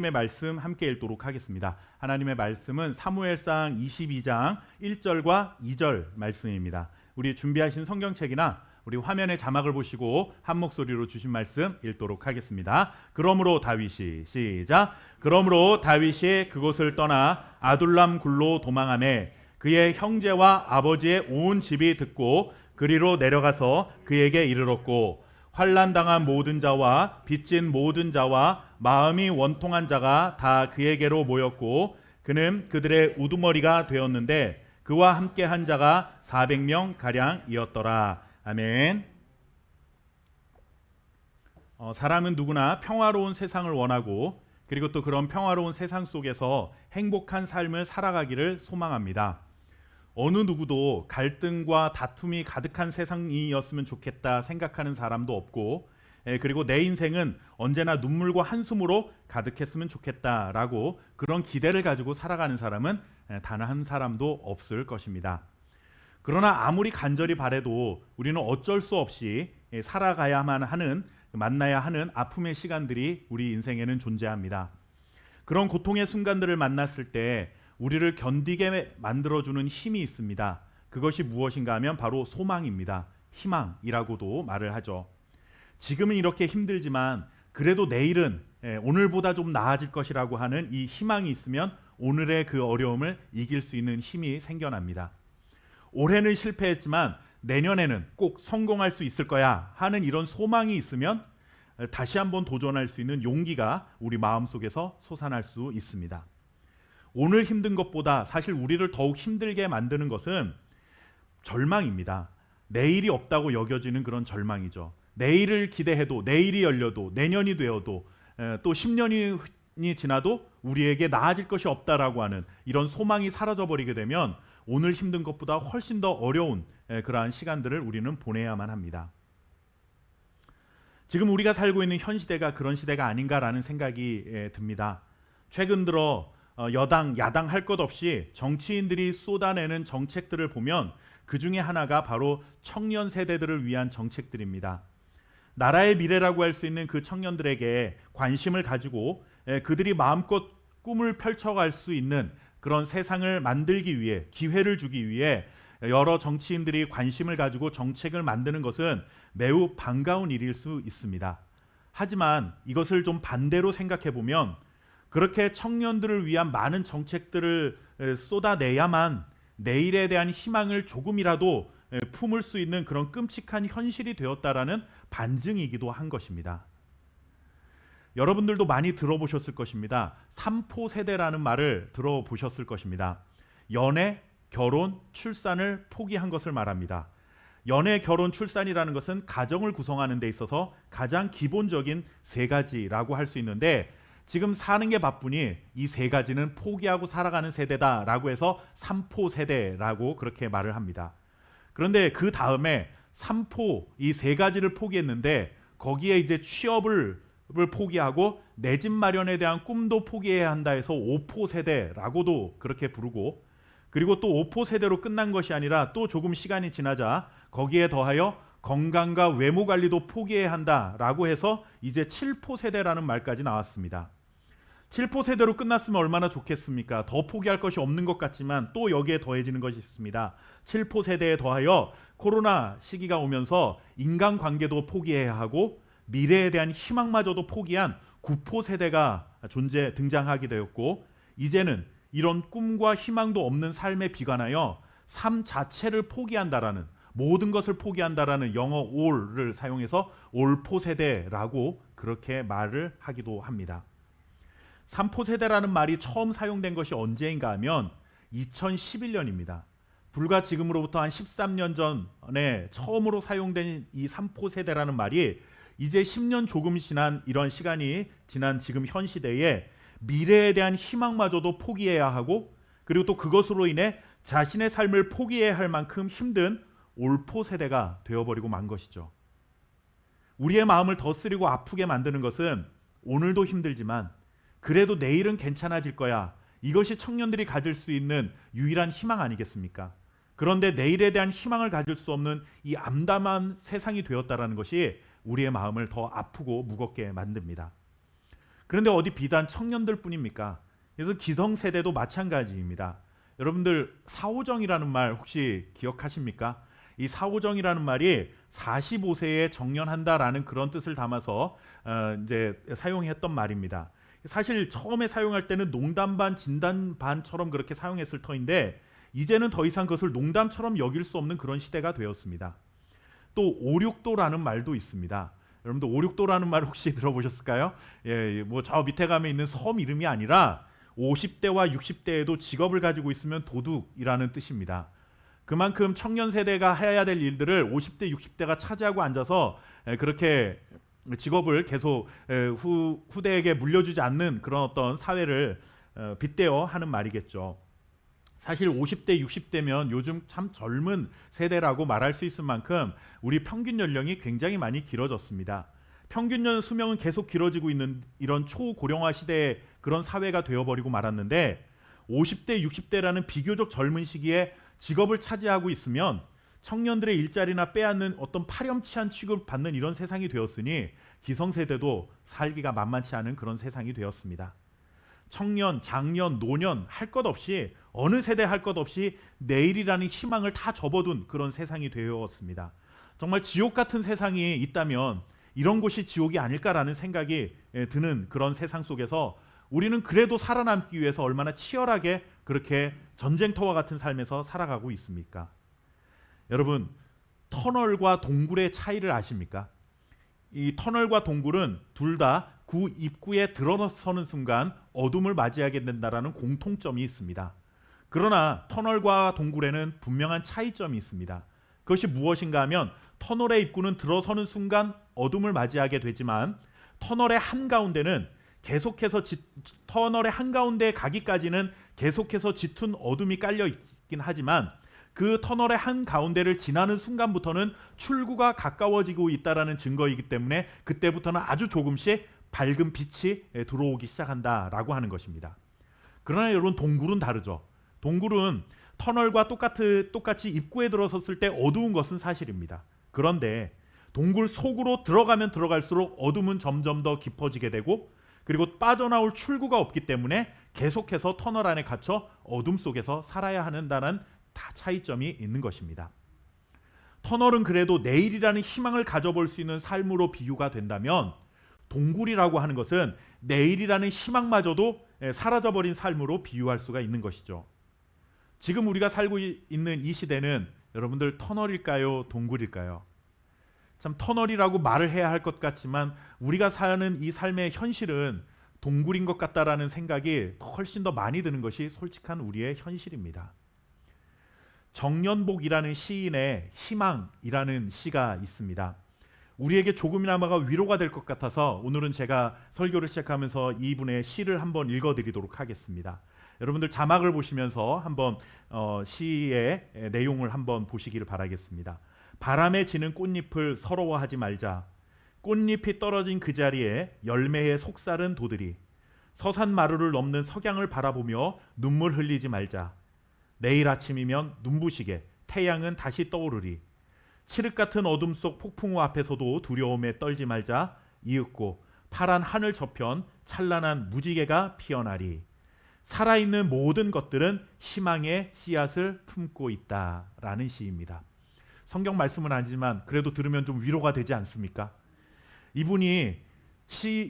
하나님의 말씀 함께 읽도록 하겠습니다. 하나님의 말씀은 사무엘상 22장 1절과 2절 말씀입니다. 우리 준비하신 성경책이나 우리 화면의 자막을 보시고 한 목소리로 주신 말씀 읽도록 하겠습니다. 그러므로 다윗이 시작. 그러므로 다윗이 그곳을 떠나 아둘람 굴로 도망하매 그의 형제와 아버지의 온 집이 듣고 그리로 내려가서 그에게 이르렀고 환난당한 모든 자와 빚진 모든 자와 마음이 원통한 자가 다 그에게로 모였고 그는 그들의 우두머리가 되었는데 그와 함께 한 자가 400명 가량이었더라. 아멘. 사람은 누구나 평화로운 세상을 원하고 그리고 또 그런 평화로운 세상 속에서 행복한 삶을 살아가기를 소망합니다. 어느 누구도 갈등과 다툼이 가득한 세상이었으면 좋겠다 생각하는 사람도 없고 그리고 내 인생은 언제나 눈물과 한숨으로 가득했으면 좋겠다라고 그런 기대를 가지고 살아가는 사람은 단 한 사람도 없을 것입니다. 그러나 아무리 간절히 바라도 우리는 어쩔 수 없이 살아가야만 하는, 만나야 하는 아픔의 시간들이 우리 인생에는 존재합니다. 그런 고통의 순간들을 만났을 때 우리를 견디게 만들어주는 힘이 있습니다. 그것이 무엇인가 하면 바로 소망입니다. 희망이라고도 말을 하죠. 지금은 이렇게 힘들지만 그래도 내일은 오늘보다 좀 나아질 것이라고 하는 이 희망이 있으면 오늘의 그 어려움을 이길 수 있는 힘이 생겨납니다. 올해는 실패했지만 내년에는 꼭 성공할 수 있을 거야 하는 이런 소망이 있으면 다시 한번 도전할 수 있는 용기가 우리 마음속에서 솟아날 수 있습니다. 오늘 힘든 것보다 사실 우리를 더욱 힘들게 만드는 것은 절망입니다. 내일이 없다고 여겨지는 그런 절망이죠. 내일을 기대해도 내일이 열려도 내년이 되어도 또 10년이 지나도 우리에게 나아질 것이 없다라고 하는 이런 소망이 사라져버리게 되면 오늘 힘든 것보다 훨씬 더 어려운 그러한 시간들을 우리는 보내야만 합니다. 지금 우리가 살고 있는 현 시대가 그런 시대가 아닌가라는 생각이 듭니다. 최근 들어 여당, 야당 할 것 없이 정치인들이 쏟아내는 정책들을 보면 그 중에 하나가 바로 청년 세대들을 위한 정책들입니다. 나라의 미래라고 할 수 있는 그 청년들에게 관심을 가지고 그들이 마음껏 꿈을 펼쳐갈 수 있는 그런 세상을 만들기 위해, 기회를 주기 위해 여러 정치인들이 관심을 가지고 정책을 만드는 것은 매우 반가운 일일 수 있습니다. 하지만 이것을 좀 반대로 생각해 보면 그렇게 청년들을 위한 많은 정책들을 쏟아내야만 내일에 대한 희망을 조금이라도 품을 수 있는 그런 끔찍한 현실이 되었다라는 반증이기도 한 것입니다. 여러분들도 많이 들어보셨을 것입니다. 삼포 세대라는 말을 들어보셨을 것입니다. 연애, 결혼, 출산을 포기한 것을 말합니다. 연애, 결혼, 출산이라는 것은 가정을 구성하는 데 있어서 가장 기본적인 세 가지라고 할 수 있는데 지금 사는 게 바쁘니 이 세 가지는 포기하고 살아가는 세대다라고 해서 삼포 세대라고 그렇게 말을 합니다. 그런데 그 다음에 삼포 이 세 가지를 포기했는데 거기에 이제 취업을 포기하고 내 집 마련에 대한 꿈도 포기해야 한다 해서 오포 세대라고도 그렇게 부르고 그리고 또 오포 세대로 끝난 것이 아니라 또 조금 시간이 지나자 거기에 더하여 건강과 외모 관리도 포기해야 한다라고 해서 이제 7포 세대라는 말까지 나왔습니다. 7포 세대로 끝났으면 얼마나 좋겠습니까? 더 포기할 것이 없는 것 같지만 또 여기에 더해지는 것이 있습니다. 7포 세대에 더하여 코로나 시기가 오면서 인간관계도 포기해야 하고 미래에 대한 희망마저도 포기한 9포 세대가 등장하게 되었고 이제는 이런 꿈과 희망도 없는 삶에 비관하여 삶 자체를 포기한다라는 모든 것을 포기한다라는 영어 all을 사용해서 올포 세대라고 그렇게 말을 하기도 합니다. 3포 세대라는 말이 처음 사용된 것이 언제인가 하면 2011년입니다. 불과 지금으로부터 한 13년 전에 처음으로 사용된 이 3포 세대라는 말이 이제 10년 조금 지난 이런 시간이 지난 지금 현 시대에 미래에 대한 희망마저도 포기해야 하고 그리고 또 그것으로 인해 자신의 삶을 포기해야 할 만큼 힘든 올포 세대가 되어버리고 만 것이죠. 우리의 마음을 더 쓰리고 아프게 만드는 것은 오늘도 힘들지만 그래도 내일은 괜찮아질 거야. 이것이 청년들이 가질 수 있는 유일한 희망 아니겠습니까? 그런데 내일에 대한 희망을 가질 수 없는 이 암담한 세상이 되었다라는 것이 우리의 마음을 더 아프고 무겁게 만듭니다. 그런데 어디 비단 청년들뿐입니까? 그래서 기성세대도 마찬가지입니다. 여러분들 사오정이라는 말 혹시 기억하십니까? 이 사오정이라는 말이 45세에 정년한다라는 그런 뜻을 담아서 이제 사용했던 말입니다. 사실 처음에 사용할 때는 농담 반 진담 반처럼 그렇게 사용했을 터인데 이제는 더 이상 그것을 농담처럼 여길 수 없는 그런 시대가 되었습니다. 또 오륙도라는 말도 있습니다. 여러분들 오륙도라는 말 혹시 들어보셨을까요? 예, 뭐 저 밑에 가면 있는 섬 이름이 아니라 50대와 60대에도 직업을 가지고 있으면 도둑이라는 뜻입니다. 그만큼 청년 세대가 해야 될 일들을 50대, 60대가 차지하고 앉아서 그렇게 직업을 계속 후대에게 물려주지 않는 그런 어떤 사회를 빗대어 하는 말이겠죠. 사실 50대, 60대면 요즘 참 젊은 세대라고 말할 수 있을 만큼 우리 평균 연령이 굉장히 많이 길어졌습니다. 평균 수명은 계속 길어지고 있는 이런 초고령화 시대의 그런 사회가 되어버리고 말았는데 50대, 60대라는 비교적 젊은 시기에 직업을 차지하고 있으면 청년들의 일자리나 빼앗는 어떤 파렴치한 취급을 받는 이런 세상이 되었으니 기성세대도 살기가 만만치 않은 그런 세상이 되었습니다. 청년, 장년, 노년 할 것 없이 어느 세대 할 것 없이 내일이라는 희망을 다 접어둔 그런 세상이 되었습니다. 정말 지옥 같은 세상이 있다면 이런 곳이 지옥이 아닐까라는 생각이 드는 그런 세상 속에서 우리는 그래도 살아남기 위해서 얼마나 치열하게 그렇게 전쟁터와 같은 삶에서 살아가고 있습니까? 여러분, 터널과 동굴의 차이를 아십니까? 이 터널과 동굴은 둘 다 구 입구에 들어서는 순간 어둠을 맞이하게 된다라는 공통점이 있습니다. 그러나 터널과 동굴에는 분명한 차이점이 있습니다. 그것이 무엇인가 하면 터널의 입구는 들어서는 순간 어둠을 맞이하게 되지만 터널의 한가운데는 계속해서 터널의 한가운데에 가기까지는 계속해서 짙은 어둠이 깔려 있긴 하지만 그 터널의 한가운데를 지나는 순간부터는 출구가 가까워지고 있다는 증거이기 때문에 그때부터는 아주 조금씩 밝은 빛이 들어오기 시작한다라고 하는 것입니다. 그러나 여러분 동굴은 다르죠. 동굴은 터널과 똑같이 입구에 들어섰을 때 어두운 것은 사실입니다. 그런데 동굴 속으로 들어가면 들어갈수록 어둠은 점점 더 깊어지게 되고 그리고 빠져나올 출구가 없기 때문에 계속해서 터널 안에 갇혀 어둠 속에서 살아야 한다는 다 차이점이 있는 것입니다. 터널은 그래도 내일이라는 희망을 가져볼 수 있는 삶으로 비유가 된다면 동굴이라고 하는 것은 내일이라는 희망마저도 사라져버린 삶으로 비유할 수가 있는 것이죠. 지금 우리가 살고 있는 이 시대는 여러분들 터널일까요? 동굴일까요? 참 터널이라고 말을 해야 할 것 같지만 우리가 사는 이 삶의 현실은 동굴인 것 같다라는 생각이 훨씬 더 많이 드는 것이 솔직한 우리의 현실입니다. 정년복이라는 시인의 희망이라는 시가 있습니다. 우리에게 조금이나마가 위로가 될 것 같아서 오늘은 제가 설교를 시작하면서 이분의 시를 한번 읽어드리도록 하겠습니다. 여러분들 자막을 보시면서 한번 시의 내용을 한번 보시기를 바라겠습니다. 바람에 지는 꽃잎을 서러워하지 말자. 꽃잎이 떨어진 그 자리에 열매의 속살은 도들이. 서산마루를 넘는 석양을 바라보며 눈물 흘리지 말자. 내일 아침이면 눈부시게 태양은 다시 떠오르리. 칠흑 같은 어둠 속 폭풍우 앞에서도 두려움에 떨지 말자. 이윽고 파란 하늘 저편 찬란한 무지개가 피어나리. 살아있는 모든 것들은 희망의 씨앗을 품고 있다라는 시입니다. 성경 말씀은 아니지만 그래도 들으면 좀 위로가 되지 않습니까? 이분이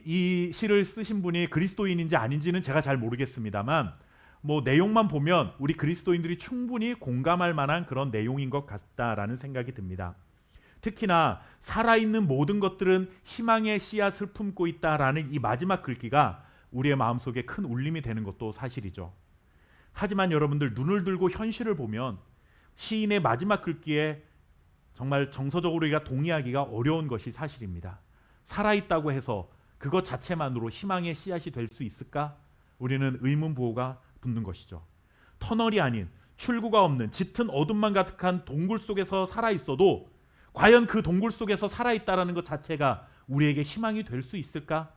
이 시를 쓰신 분이 그리스도인인지 아닌지는 제가 잘 모르겠습니다만 뭐 내용만 보면 우리 그리스도인들이 충분히 공감할 만한 그런 내용인 것 같다라는 생각이 듭니다. 특히나 살아있는 모든 것들은 희망의 씨앗을 품고 있다라는 이 마지막 글귀가 우리의 마음속에 큰 울림이 되는 것도 사실이죠. 하지만 여러분들 눈을 들고 현실을 보면 시인의 마지막 글귀에 정말 정서적으로 우리가 동의하기가 어려운 것이 사실입니다. 살아있다고 해서 그것 자체만으로 희망의 씨앗이 될 수 있을까? 우리는 의문부호가 붙는 것이죠. 터널이 아닌 출구가 없는 짙은 어둠만 가득한 동굴 속에서 살아있어도 과연 그 동굴 속에서 살아있다라는 것 자체가 우리에게 희망이 될 수 있을까?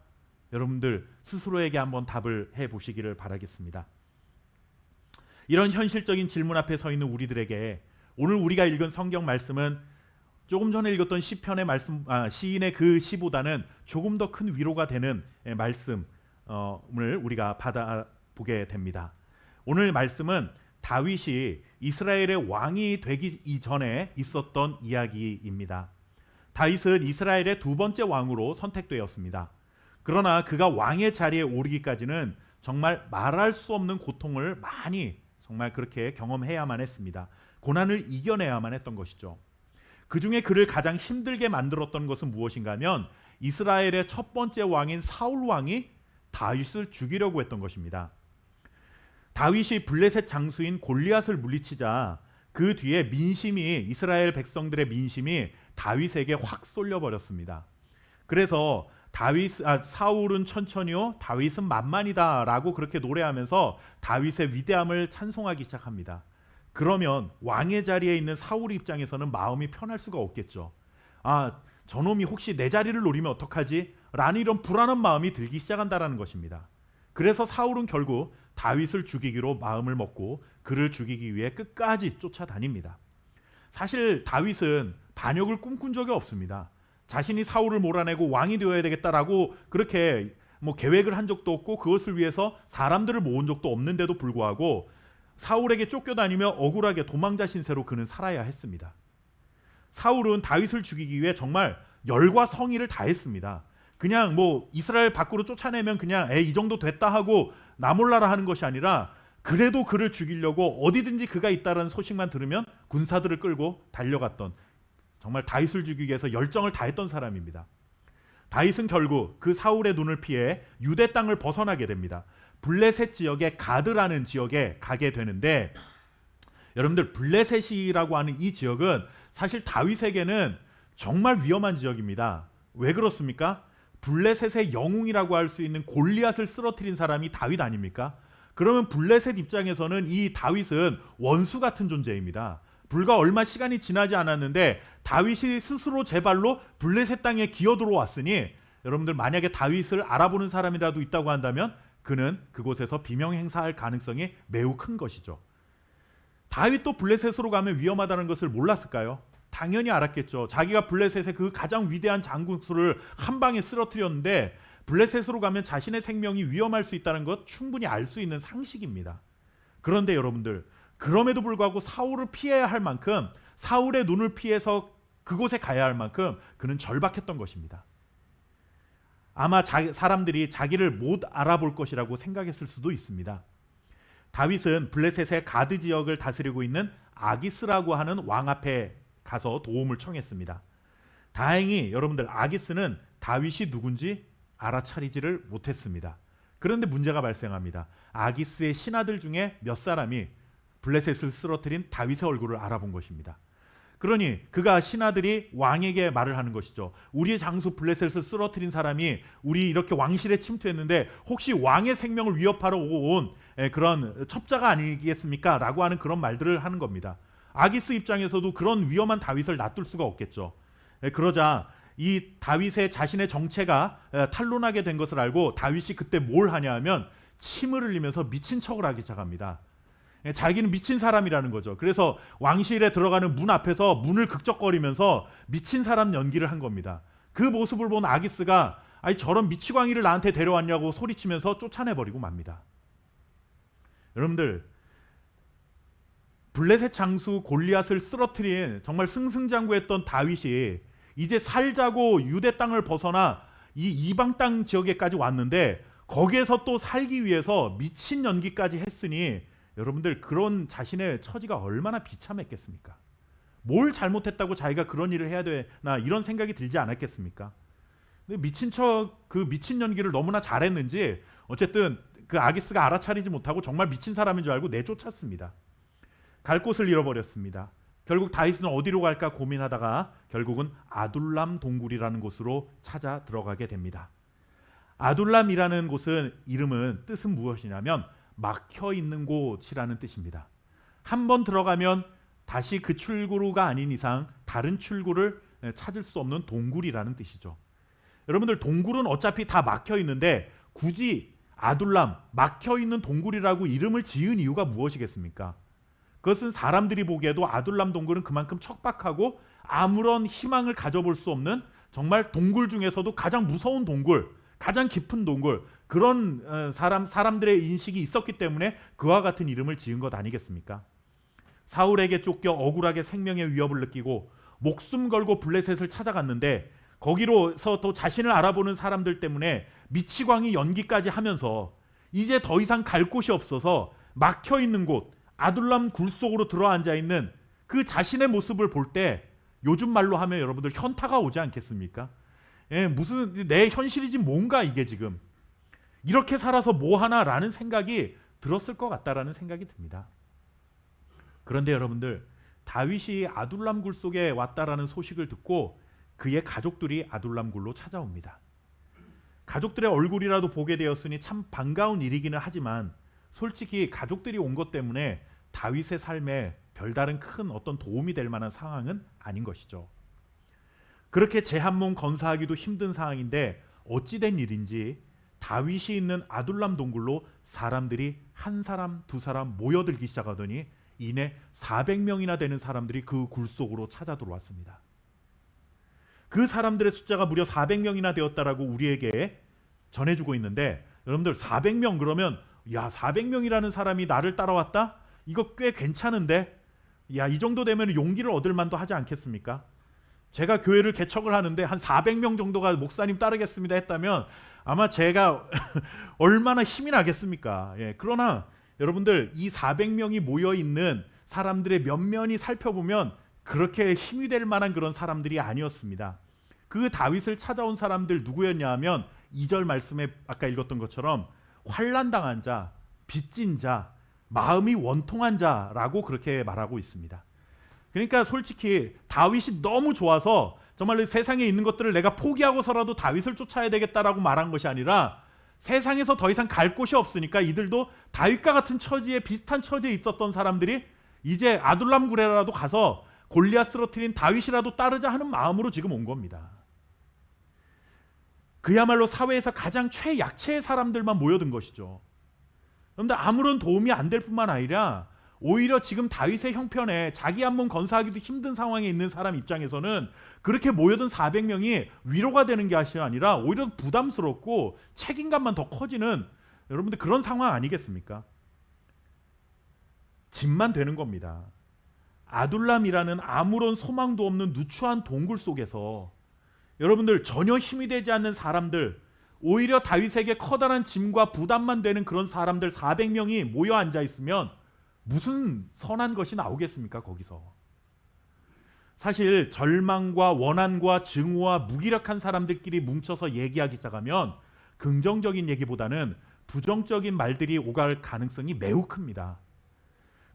여러분들 스스로에게 한번 답을 해보시기를 바라겠습니다. 이런 현실적인 질문 앞에 서 있는 우리들에게 오늘 우리가 읽은 성경 말씀은 조금 전에 읽었던 시편의 말씀, 시인의 그 시보다는 조금 더 큰 위로가 되는 말씀, 오늘 우리가 받아보게 됩니다. 오늘 말씀은 다윗이 이스라엘의 왕이 되기 이전에 있었던 이야기입니다. 다윗은 이스라엘의 두 번째 왕으로 선택되었습니다. 그러나 그가 왕의 자리에 오르기까지는 정말 말할 수 없는 고통을 많이 정말 그렇게 경험해야만 했습니다. 고난을 이겨내야만 했던 것이죠. 그 중에 그를 가장 힘들게 만들었던 것은 무엇인가 하면 이스라엘의 첫 번째 왕인 사울 왕이 다윗을 죽이려고 했던 것입니다. 다윗이 블레셋 장수인 골리앗을 물리치자 그 뒤에 이스라엘 백성들의 민심이 다윗에게 확 쏠려버렸습니다. 그래서 사울은 천천히요 다윗은 만만이다라고 그렇게 노래하면서 다윗의 위대함을 찬송하기 시작합니다. 그러면 왕의 자리에 있는 사울 입장에서는 마음이 편할 수가 없겠죠. 저놈이 혹시 내 자리를 노리면 어떡하지? 라는 이런 불안한 마음이 들기 시작한다라는 것입니다. 그래서 사울은 결국 다윗을 죽이기로 마음을 먹고 그를 죽이기 위해 끝까지 쫓아다닙니다. 사실 다윗은 반역을 꿈꾼 적이 없습니다. 자신이 사울을 몰아내고 왕이 되어야 되겠다라고 그렇게 계획을 한 적도 없고 그것을 위해서 사람들을 모은 적도 없는데도 불구하고 사울에게 쫓겨다니며 억울하게 도망자 신세로 그는 살아야 했습니다. 사울은 다윗을 죽이기 위해 정말 열과 성의를 다했습니다. 그냥 이스라엘 밖으로 쫓아내면 그냥 이 정도 됐다 하고 나 몰라라 하는 것이 아니라 그래도 그를 죽이려고 어디든지 그가 있다는 소식만 들으면 군사들을 끌고 달려갔던 정말 다윗을 죽이기 위해서 열정을 다했던 사람입니다. 다윗은 결국 그 사울의 눈을 피해 유대 땅을 벗어나게 됩니다. 블레셋 지역의 가드라는 지역에 가게 되는데 여러분들 블레셋이라고 하는 이 지역은 사실 다윗에게는 정말 위험한 지역입니다. 왜 그렇습니까? 블레셋의 영웅이라고 할 수 있는 골리앗을 쓰러뜨린 사람이 다윗 아닙니까? 그러면 블레셋 입장에서는 이 다윗은 원수 같은 존재입니다. 불과 얼마 시간이 지나지 않았는데 다윗이 스스로 제 발로 블레셋 땅에 기어 들어왔으니 여러분들 만약에 다윗을 알아보는 사람이라도 있다고 한다면 그는 그곳에서 비명 행사할 가능성이 매우 큰 것이죠. 다윗도 블레셋으로 가면 위험하다는 것을 몰랐을까요? 당연히 알았겠죠. 자기가 블레셋의 그 가장 위대한 장군수를 한 방에 쓰러뜨렸는데 블레셋으로 가면 자신의 생명이 위험할 수 있다는 것 충분히 알 수 있는 상식입니다. 그런데 여러분들 그럼에도 불구하고 사울을 피해야 할 만큼 사울의 눈을 피해서 그곳에 가야 할 만큼 그는 절박했던 것입니다. 아마 사람들이 자기를 못 알아볼 것이라고 생각했을 수도 있습니다. 다윗은 블레셋의 가드 지역을 다스리고 있는 아기스라고 하는 왕 앞에 가서 도움을 청했습니다. 다행히 여러분들 아기스는 다윗이 누군지 알아차리지를 못했습니다. 그런데 문제가 발생합니다. 아기스의 신하들 중에 몇 사람이 블레셋을 쓰러뜨린 다윗의 얼굴을 알아본 것입니다. 그러니 그가 신하들이 왕에게 말을 하는 것이죠. 우리의 장수 블레셋을 쓰러뜨린 사람이 우리 이렇게 왕실에 침투했는데 혹시 왕의 생명을 위협하러 온 그런 첩자가 아니겠습니까? 라고 하는 그런 말들을 하는 겁니다. 아기스 입장에서도 그런 위험한 다윗을 놔둘 수가 없겠죠. 그러자 이 다윗의 자신의 정체가 탄로나게 된 것을 알고 다윗이 그때 뭘 하냐 하면 침을 흘리면서 미친 척을 하기 시작합니다. 자기는 미친 사람이라는 거죠. 그래서 왕실에 들어가는 문 앞에서 문을 극적거리면서 미친 사람 연기를 한 겁니다. 그 모습을 본 아기스가 저런 미치광이를 나한테 데려왔냐고 소리치면서 쫓아내버리고 맙니다. 여러분들 블레셋 장수 골리앗을 쓰러뜨린 정말 승승장구했던 다윗이 이제 살자고 유대 땅을 벗어나 이 이방 땅 지역에까지 왔는데 거기에서 또 살기 위해서 미친 연기까지 했으니 여러분들 그런 자신의 처지가 얼마나 비참했겠습니까? 뭘 잘못했다고 자기가 그런 일을 해야 되나 이런 생각이 들지 않았겠습니까? 근데 그 미친 연기를 너무나 잘했는지 어쨌든 그 아기스가 알아차리지 못하고 정말 미친 사람인 줄 알고 내쫓았습니다. 갈 곳을 잃어버렸습니다. 결국 다윗은 어디로 갈까 고민하다가 결국은 아둘람 동굴이라는 곳으로 찾아 들어가게 됩니다. 아둘람이라는 곳은 뜻은 무엇이냐면 막혀 있는 곳이라는 뜻입니다. 한번 들어가면 다시 그 출구가 아닌 이상 다른 출구를 찾을 수 없는 동굴이라는 뜻이죠. 여러분들 동굴은 어차피 다 막혀 있는데 굳이 아둘람, 막혀 있는 동굴이라고 이름을 지은 이유가 무엇이겠습니까? 그것은 사람들이 보기에도 아둘람 동굴은 그만큼 척박하고 아무런 희망을 가져볼 수 없는 정말 동굴 중에서도 가장 무서운 동굴, 가장 깊은 동굴, 그런 사람들의 인식이 있었기 때문에 그와 같은 이름을 지은 것 아니겠습니까? 사울에게 쫓겨 억울하게 생명의 위협을 느끼고 목숨 걸고 블레셋을 찾아갔는데 거기로서 또 자신을 알아보는 사람들 때문에 미치광이 연기까지 하면서 이제 더 이상 갈 곳이 없어서 막혀 있는 곳 아둘람 굴 속으로 들어앉아 있는 그 자신의 모습을 볼 때 요즘 말로 하면 여러분들 현타가 오지 않겠습니까? 예, 무슨 내 현실이지 뭔가 이게 지금 이렇게 살아서 뭐 하나라는 생각이 들었을 것 같다라는 생각이 듭니다. 그런데 여러분들 다윗이 아둘람 굴 속에 왔다라는 소식을 듣고 그의 가족들이 아둘람 굴로 찾아옵니다. 가족들의 얼굴이라도 보게 되었으니 참 반가운 일이기는 하지만 솔직히 가족들이 온 것 때문에 다윗의 삶에 별다른 큰 어떤 도움이 될 만한 상황은 아닌 것이죠. 그렇게 제 한 몸 건사하기도 힘든 상황인데 어찌된 일인지 다윗이 있는 아둘람 동굴로 사람들이 한 사람 두 사람 모여들기 시작하더니 이내 400명이나 되는 사람들이 그 굴 속으로 찾아 들어왔습니다. 그 사람들의 숫자가 무려 400명이나 되었다라고 우리에게 전해주고 있는데 여러분들 400명 그러면 야 400명이라는 사람이 나를 따라왔다? 이거 꽤 괜찮은데 야 이 정도 되면 용기를 얻을 만도 하지 않겠습니까? 제가 교회를 개척을 하는데 한 400명 정도가 목사님 따르겠습니다 했다면 아마 제가 얼마나 힘이 나겠습니까? 예, 그러나 여러분들 이 400명이 모여있는 사람들의 면면이 살펴보면 그렇게 힘이 될 만한 그런 사람들이 아니었습니다. 그 다윗을 찾아온 사람들 누구였냐 하면 2절 말씀에 아까 읽었던 것처럼 환난당한 자, 빚진 자, 마음이 원통한 자라고 그렇게 말하고 있습니다. 그러니까 솔직히 다윗이 너무 좋아서 정말 세상에 있는 것들을 내가 포기하고서라도 다윗을 쫓아야 되겠다라고 말한 것이 아니라 세상에서 더 이상 갈 곳이 없으니까 이들도 다윗과 같은 처지에 비슷한 처지에 있었던 사람들이 이제 아둘람 굴에라도 가서 골리앗 쓰러뜨린 다윗이라도 따르자 하는 마음으로 지금 온 겁니다. 그야말로 사회에서 가장 최약체의 사람들만 모여든 것이죠. 그런데 아무런 도움이 안 될 뿐만 아니라 오히려 지금 다윗의 형편에 자기 한 몸 건사하기도 힘든 상황에 있는 사람 입장에서는 그렇게 모여든 400명이 위로가 되는 게 아니라 오히려 부담스럽고 책임감만 더 커지는 여러분들 그런 상황 아니겠습니까? 짐만 되는 겁니다. 아둘람이라는 아무런 소망도 없는 누추한 동굴 속에서 여러분들 전혀 힘이 되지 않는 사람들 오히려 다윗에게 커다란 짐과 부담만 되는 그런 사람들 400명이 모여 앉아 있으면 무슨 선한 것이 나오겠습니까? 거기서 사실 절망과 원한과 증오와 무기력한 사람들끼리 뭉쳐서 얘기하기 시작하면 긍정적인 얘기보다는 부정적인 말들이 오갈 가능성이 매우 큽니다.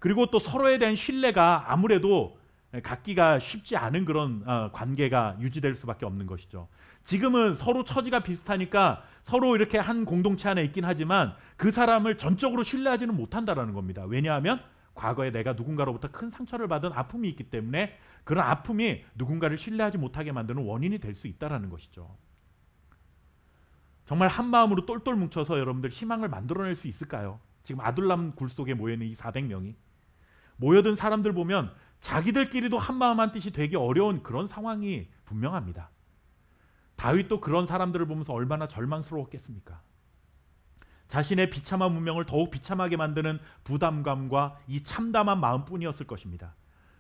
그리고 또 서로에 대한 신뢰가 아무래도 갖기가 쉽지 않은 그런 관계가 유지될 수밖에 없는 것이죠. 지금은 서로 처지가 비슷하니까 서로 이렇게 한 공동체 안에 있긴 하지만 그 사람을 전적으로 신뢰하지는 못한다라는 겁니다. 왜냐하면 과거에 내가 누군가로부터 큰 상처를 받은 아픔이 있기 때문에 그런 아픔이 누군가를 신뢰하지 못하게 만드는 원인이 될 수 있다라는 것이죠. 정말 한 마음으로 똘똘 뭉쳐서 여러분들 희망을 만들어낼 수 있을까요? 지금 아둘람 굴 속에 모여있는 이 400명이 모여든 사람들 보면 자기들끼리도 한 마음 한 뜻이 되기 어려운 그런 상황이 분명합니다. 다윗도 그런 사람들을 보면서 얼마나 절망스러웠겠습니까? 자신의 비참한 운명을 더욱 비참하게 만드는 부담감과 이 참담한 마음뿐이었을 것입니다.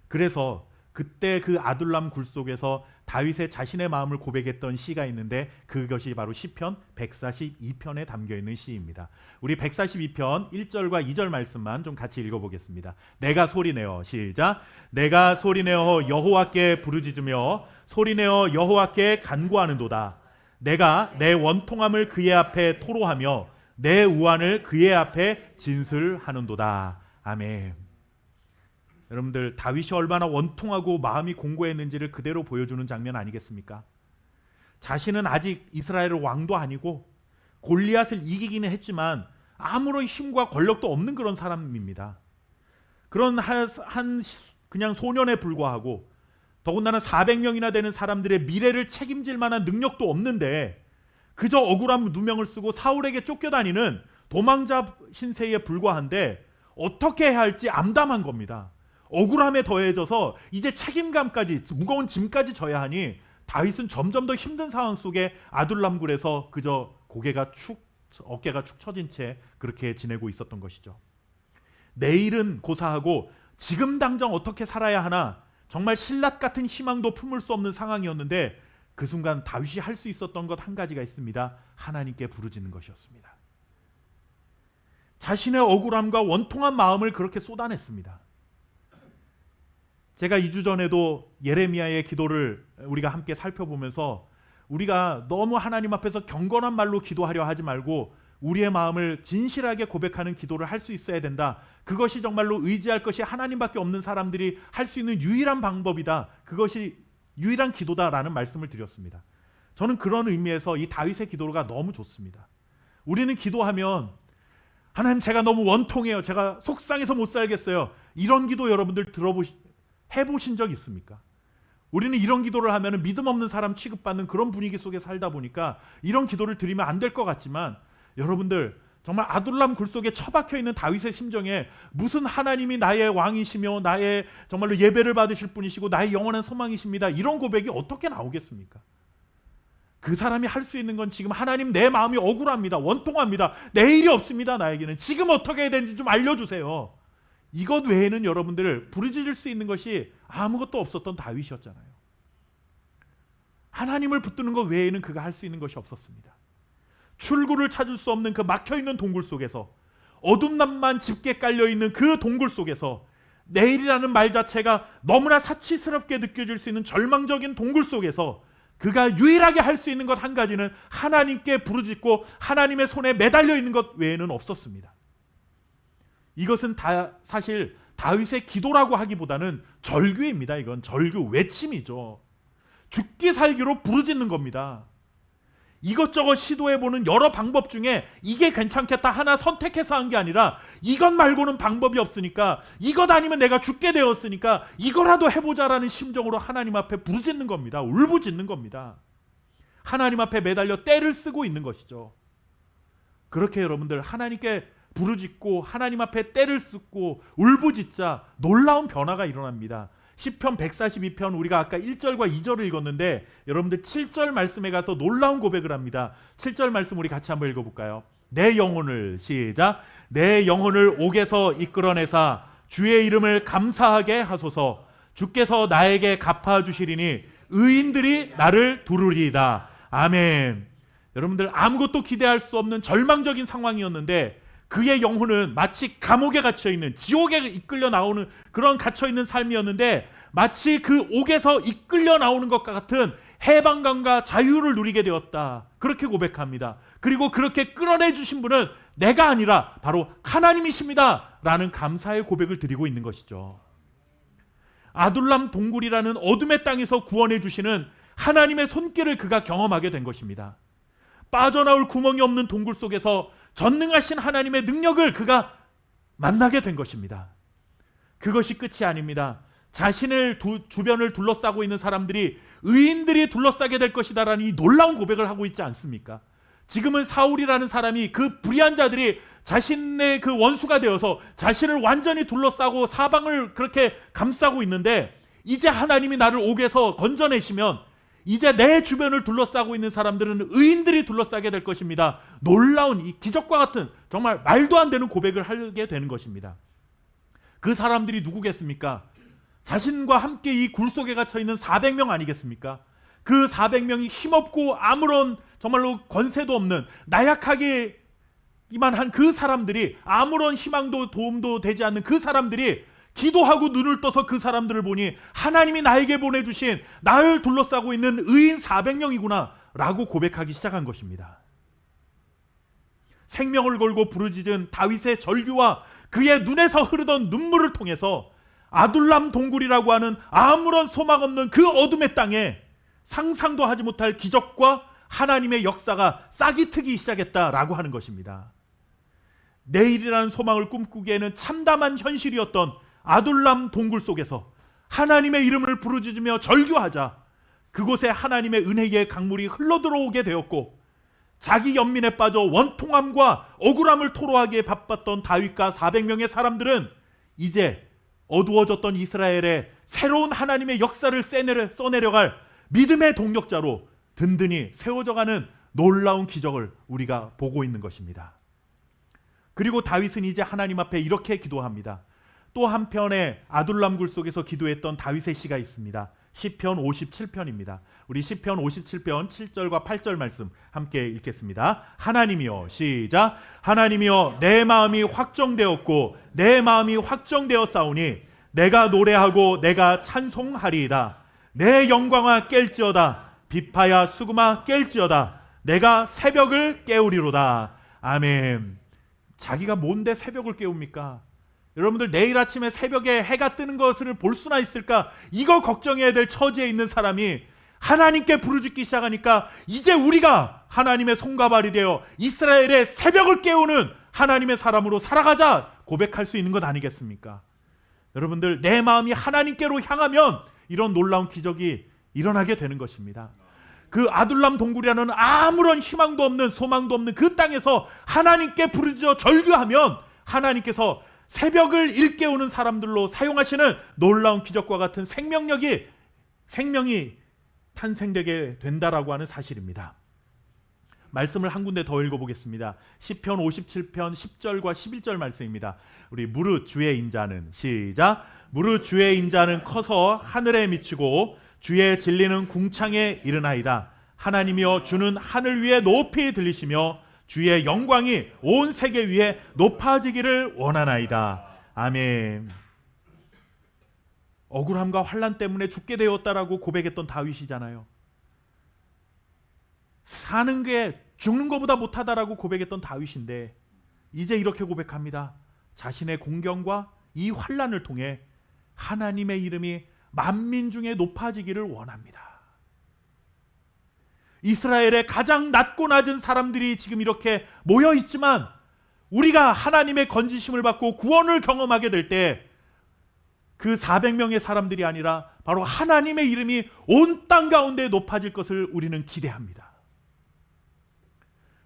그래서 그때 그 아둘람 굴 속에서 다윗의 자신의 마음을 고백했던 시가 있는데 그것이 바로 시편 142편에 담겨있는 시입니다. 우리 142편 1절과 2절 말씀만 좀 같이 읽어보겠습니다. 내가 소리내어 시작. 내가 소리내어 여호와께 부르짖으며 소리내어 여호와께 간구하는도다. 내가 내 원통함을 그의 앞에 토로하며 내 우환을 그의 앞에 진술하는도다. 아멘. 여러분들 다윗이 얼마나 원통하고 마음이 공고했는지를 그대로 보여주는 장면 아니겠습니까? 자신은 아직 이스라엘의 왕도 아니고 골리앗을 이기기는 했지만 아무런 힘과 권력도 없는 그런 사람입니다. 그런 그냥 소년에 불과하고 더군다나 400명이나 되는 사람들의 미래를 책임질 만한 능력도 없는데 그저 억울한 누명을 쓰고 사울에게 쫓겨다니는 도망자 신세에 불과한데 어떻게 해야 할지 암담한 겁니다. 억울함에 더해져서 이제 책임감까지 무거운 짐까지 져야 하니 다윗은 점점 더 힘든 상황 속에 아둘람 굴에서 그저 고개가 축 어깨가 축 처진 채 그렇게 지내고 있었던 것이죠. 내일은 고사하고 지금 당장 어떻게 살아야 하나 정말 신라 같은 희망도 품을 수 없는 상황이었는데 그 순간 다윗이 할 수 있었던 것 한 가지가 있습니다. 하나님께 부르짖는 것이었습니다. 자신의 억울함과 원통한 마음을 그렇게 쏟아냈습니다. 제가 2주 전에도 예레미야의 기도를 우리가 함께 살펴보면서 우리가 너무 하나님 앞에서 경건한 말로 기도하려 하지 말고 우리의 마음을 진실하게 고백하는 기도를 할 수 있어야 된다. 그것이 정말로 의지할 것이 하나님밖에 없는 사람들이 할 수 있는 유일한 방법이다. 그것이 유일한 기도다라는 말씀을 드렸습니다. 저는 그런 의미에서 이 다윗의 기도가 너무 좋습니다. 우리는 기도하면 하나님 제가 너무 원통해요. 제가 속상해서 못 살겠어요. 이런 기도 여러분들 해보신 적 있습니까? 우리는 이런 기도를 하면 믿음 없는 사람 취급받는 그런 분위기 속에 살다 보니까 이런 기도를 드리면 안 될 것 같지만 여러분들 정말 아둘람 굴 속에 처박혀 있는 다윗의 심정에 무슨 하나님이 나의 왕이시며 나의 정말로 예배를 받으실 분이시고 나의 영원한 소망이십니다. 이런 고백이 어떻게 나오겠습니까? 그 사람이 할 수 있는 건 지금 하나님 내 마음이 억울합니다. 원통합니다. 내일이 없습니다. 나에게는. 지금 어떻게 해야 되는지 좀 알려주세요. 이것 외에는 여러분들 부르짖을 수 있는 것이 아무것도 없었던 다윗이었잖아요. 하나님을 붙드는 것 외에는 그가 할 수 있는 것이 없었습니다. 출구를 찾을 수 없는 그 막혀있는 동굴 속에서 어둠남만 짙게 깔려있는 그 동굴 속에서 내일이라는 말 자체가 너무나 사치스럽게 느껴질 수 있는 절망적인 동굴 속에서 그가 유일하게 할 수 있는 것 한 가지는 하나님께 부르짖고 하나님의 손에 매달려 있는 것 외에는 없었습니다. 이것은 사실 다윗의 기도라고 하기보다는 절규입니다. 이건 절규, 외침이죠. 죽기 살기로 부르짖는 겁니다. 이것저것 시도해보는 여러 방법 중에 이게 괜찮겠다 하나 선택해서 한 게 아니라 이것 말고는 방법이 없으니까 이것 아니면 내가 죽게 되었으니까 이거라도 해보자라는 심정으로 하나님 앞에 부르짖는 겁니다. 울부짖는 겁니다. 하나님 앞에 매달려 떼를 쓰고 있는 것이죠. 그렇게 여러분들 하나님께 부르짖고 하나님 앞에 떼를 쓰고 울부짖자 놀라운 변화가 일어납니다. 시편 142편 우리가 아까 1절과 2절을 읽었는데 여러분들 7절 말씀에 가서 놀라운 고백을 합니다. 7절 말씀 우리 같이 한번 읽어볼까요? 내 영혼을 시작. 내 영혼을 옥에서 이끌어내사 주의 이름을 감사하게 하소서. 주께서 나에게 갚아주시리니 의인들이 나를 두르리이다. 아멘. 여러분들 아무것도 기대할 수 없는 절망적인 상황이었는데 그의 영혼은 마치 감옥에 갇혀있는 지옥에 이끌려 나오는 그런 갇혀있는 삶이었는데 마치 그 옥에서 이끌려 나오는 것과 같은 해방감과 자유를 누리게 되었다. 그렇게 고백합니다. 그리고 그렇게 끌어내 주신 분은 내가 아니라 바로 하나님이십니다. 라는 감사의 고백을 드리고 있는 것이죠. 아둘람 동굴이라는 어둠의 땅에서 구원해 주시는 하나님의 손길을 그가 경험하게 된 것입니다. 빠져나올 구멍이 없는 동굴 속에서 전능하신 하나님의 능력을 그가 만나게 된 것입니다. 그것이 끝이 아닙니다. 자신을 주변을 둘러싸고 있는 사람들이 의인들이 둘러싸게 될 것이다라는 이 놀라운 고백을 하고 있지 않습니까? 지금은 사울이라는 사람이 그 불의한 자들이 자신의 그 원수가 되어서 자신을 완전히 둘러싸고 사방을 그렇게 감싸고 있는데 이제 하나님이 나를 옥에서 건져내시면 이제 내 주변을 둘러싸고 있는 사람들은 의인들이 둘러싸게 될 것입니다. 놀라운 이 기적과 같은 정말 말도 안 되는 고백을 하게 되는 것입니다. 그 사람들이 누구겠습니까? 자신과 함께 이 굴 속에 갇혀 있는 400명 아니겠습니까? 그 400명이 힘없고 아무런 정말로 권세도 없는 나약하기만 한 그 사람들이 아무런 희망도 도움도 되지 않는 그 사람들이 기도하고 눈을 떠서 그 사람들을 보니 하나님이 나에게 보내주신 나를 둘러싸고 있는 의인 400명이구나 라고 고백하기 시작한 것입니다. 생명을 걸고 부르짖은 다윗의 절규와 그의 눈에서 흐르던 눈물을 통해서 아둘람 동굴이라고 하는 아무런 소망 없는 그 어둠의 땅에 상상도 하지 못할 기적과 하나님의 역사가 싹이 트기 시작했다라고 하는 것입니다. 내일이라는 소망을 꿈꾸기에는 참담한 현실이었던 아둘람 동굴 속에서 하나님의 이름을 부르짖으며 절규하자 그곳에 하나님의 은혜의 강물이 흘러들어오게 되었고 자기 연민에 빠져 원통함과 억울함을 토로하기에 바빴던 다윗과 400명의 사람들은 이제 어두워졌던 이스라엘에 새로운 하나님의 역사를 써내려갈 믿음의 동력자로 든든히 세워져가는 놀라운 기적을 우리가 보고 있는 것입니다. 그리고 다윗은 이제 하나님 앞에 이렇게 기도합니다. 또 한편에 아둘람 굴 속에서 기도했던 다윗의 시가 있습니다. 시편 57편입니다. 우리 시편 57편 7절과 8절 말씀 함께 읽겠습니다. 하나님이여, 시작. 하나님이여, 내 마음이 확정되었고 내 마음이 확정되었사오니 내가 노래하고 내가 찬송하리이다. 내 영광아 깰지어다. 비파야 수금아 깰지어다. 내가 새벽을 깨우리로다. 아멘. 자기가 뭔데 새벽을 깨웁니까? 여러분들, 내일 아침에 새벽에 해가 뜨는 것을 볼 수나 있을까? 이거 걱정해야 될 처지에 있는 사람이 하나님께 부르짖기 시작하니까 이제 우리가 하나님의 손과 발이 되어 이스라엘의 새벽을 깨우는 하나님의 사람으로 살아가자 고백할 수 있는 것 아니겠습니까? 여러분들, 내 마음이 하나님께로 향하면 이런 놀라운 기적이 일어나게 되는 것입니다. 그 아둘람 동굴이라는 아무런 희망도 없는, 소망도 없는 그 땅에서 하나님께 부르짖어 절규하면 하나님께서 새벽을 일깨우는 사람들로 사용하시는 놀라운 기적과 같은 생명이 탄생되게 된다라고 하는 사실입니다. 말씀을 한 군데 더 읽어보겠습니다. 시편 57편 10절과 11절 말씀입니다. 우리 무릇 주의 인자는, 시작. 무릇 주의 인자는 커서 하늘에 미치고 주의 진리는 궁창에 이르나이다. 하나님이여, 주는 하늘 위에 높이 들리시며 주의 영광이 온 세계 위에 높아지기를 원하나이다. 아멘. 억울함과 환난 때문에 죽게 되었다라고 고백했던 다윗이잖아요. 사는 게 죽는 것보다 못하다라고 고백했던 다윗인데 이제 이렇게 고백합니다. 자신의 공경과 이 환난을 통해 하나님의 이름이 만민 중에 높아지기를 원합니다. 이스라엘의 가장 낮고 낮은 사람들이 지금 이렇게 모여 있지만 우리가 하나님의 건지심을 받고 구원을 경험하게 될 때 그 400명의 사람들이 아니라 바로 하나님의 이름이 온 땅 가운데 높아질 것을 우리는 기대합니다.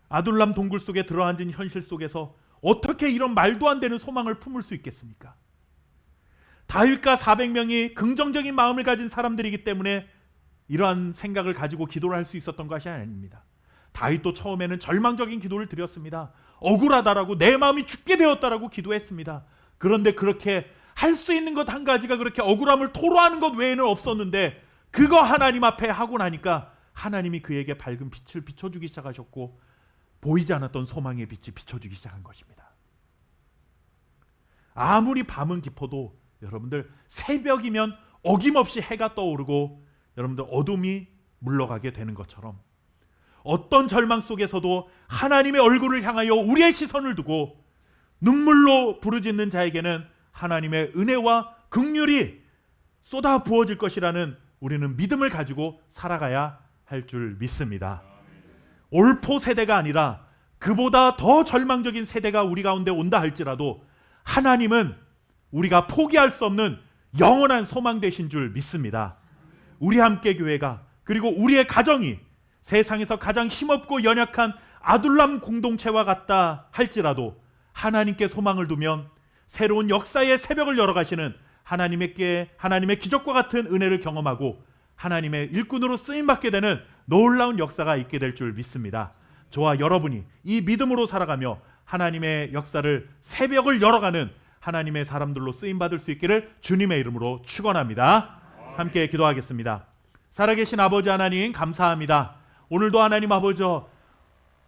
아둘람 동굴 속에 들어앉은 현실 속에서 어떻게 이런 말도 안 되는 소망을 품을 수 있겠습니까? 다윗과 400명이 긍정적인 마음을 가진 사람들이기 때문에 이러한 생각을 가지고 기도를 할 수 있었던 것이 아닙니다. 다윗도 처음에는 절망적인 기도를 드렸습니다. 억울하다라고, 내 마음이 죽게 되었다라고 기도했습니다. 그런데 그렇게 할 수 있는 것 한 가지가 그렇게 억울함을 토로하는 것 외에는 없었는데 그거 하나님 앞에 하고 나니까 하나님이 그에게 밝은 빛을 비춰주기 시작하셨고 보이지 않았던 소망의 빛이 비춰주기 시작한 것입니다. 아무리 밤은 깊어도 여러분들, 새벽이면 어김없이 해가 떠오르고 여러분들 어둠이 물러가게 되는 것처럼 어떤 절망 속에서도 하나님의 얼굴을 향하여 우리의 시선을 두고 눈물로 부르짖는 자에게는 하나님의 은혜와 긍휼이 쏟아 부어질 것이라는 우리는 믿음을 가지고 살아가야 할 줄 믿습니다. 올포 세대가 아니라 그보다 더 절망적인 세대가 우리 가운데 온다 할지라도 하나님은 우리가 포기할 수 없는 영원한 소망 되신 줄 믿습니다. 우리 함께 교회가, 그리고 우리의 가정이 세상에서 가장 힘없고 연약한 아둘람 공동체와 같다 할지라도 하나님께 소망을 두면 새로운 역사의 새벽을 열어가시는 하나님의 기적과 같은 은혜를 경험하고 하나님의 일꾼으로 쓰임받게 되는 놀라운 역사가 있게 될 줄 믿습니다. 저와 여러분이 이 믿음으로 살아가며 하나님의 역사를, 새벽을 열어가는 하나님의 사람들로 쓰임받을 수 있기를 주님의 이름으로 축원합니다. 함께 기도하겠습니다. 살아계신 아버지 하나님, 감사합니다. 오늘도 하나님 아버지,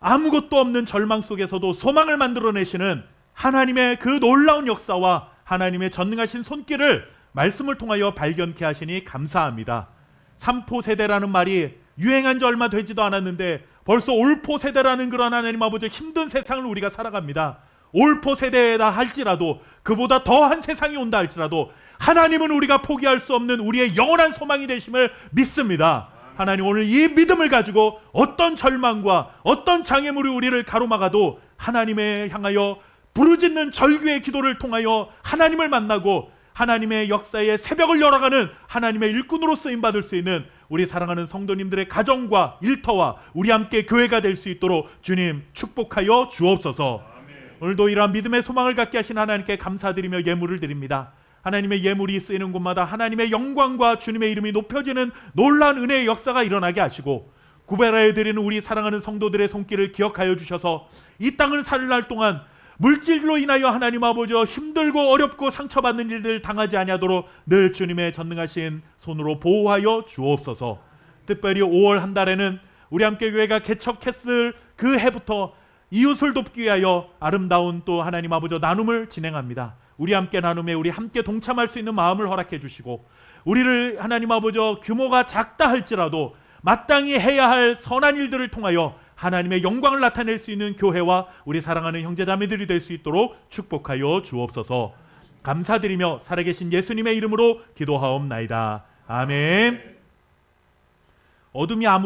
아무것도 없는 절망 속에서도 소망을 만들어내시는 하나님의 그 놀라운 역사와 하나님의 전능하신 손길을 말씀을 통하여 발견케 하시니 감사합니다. 삼포 세대라는 말이 유행한 지 얼마 되지도 않았는데 벌써 올포 세대라는 그런 하나님 아버지 힘든 세상을 우리가 살아갑니다. 올포 세대다 할지라도, 그보다 더한 세상이 온다 할지라도 하나님은 우리가 포기할 수 없는 우리의 영원한 소망이 되심을 믿습니다. 하나님, 오늘 이 믿음을 가지고 어떤 절망과 어떤 장애물이 우리를 가로막아도 하나님을 향하여 부르짖는 절규의 기도를 통하여 하나님을 만나고 하나님의 역사의 새벽을 열어가는 하나님의 일꾼으로 쓰임받을 수 있는 우리 사랑하는 성도님들의 가정과 일터와 우리 함께 교회가 될 수 있도록 주님 축복하여 주옵소서. 아멘. 오늘도 이러한 믿음의 소망을 갖게 하신 하나님께 감사드리며 예물을 드립니다. 하나님의 예물이 쓰이는 곳마다 하나님의 영광과 주님의 이름이 높여지는 놀라운 은혜의 역사가 일어나게 하시고 구베라에 드리는 우리 사랑하는 성도들의 손길을 기억하여 주셔서 이 땅을 살 날 동안 물질로 인하여 하나님 아버지 힘들고 어렵고 상처받는 일들 당하지 아니하도록 늘 주님의 전능하신 손으로 보호하여 주옵소서. 특별히 5월 한 달에는 우리 함께 교회가 개척했을 그 해부터 이웃을 돕기 위하여 아름다운 또 하나님 아버지 나눔을 진행합니다. 우리 함께 나눔에 우리 함께 동참할 수 있는 마음을 허락해 주시고, 우리를 하나님 아버지 규모가 작다 할지라도 마땅히 해야 할 선한 일들을 통하여 하나님의 영광을 나타낼 수 있는 교회와 우리 사랑하는 형제자매들이 될 수 있도록 축복하여 주옵소서. 감사드리며 살아계신 예수님의 이름으로 기도하옵나이다. 아멘. 어둠이 아무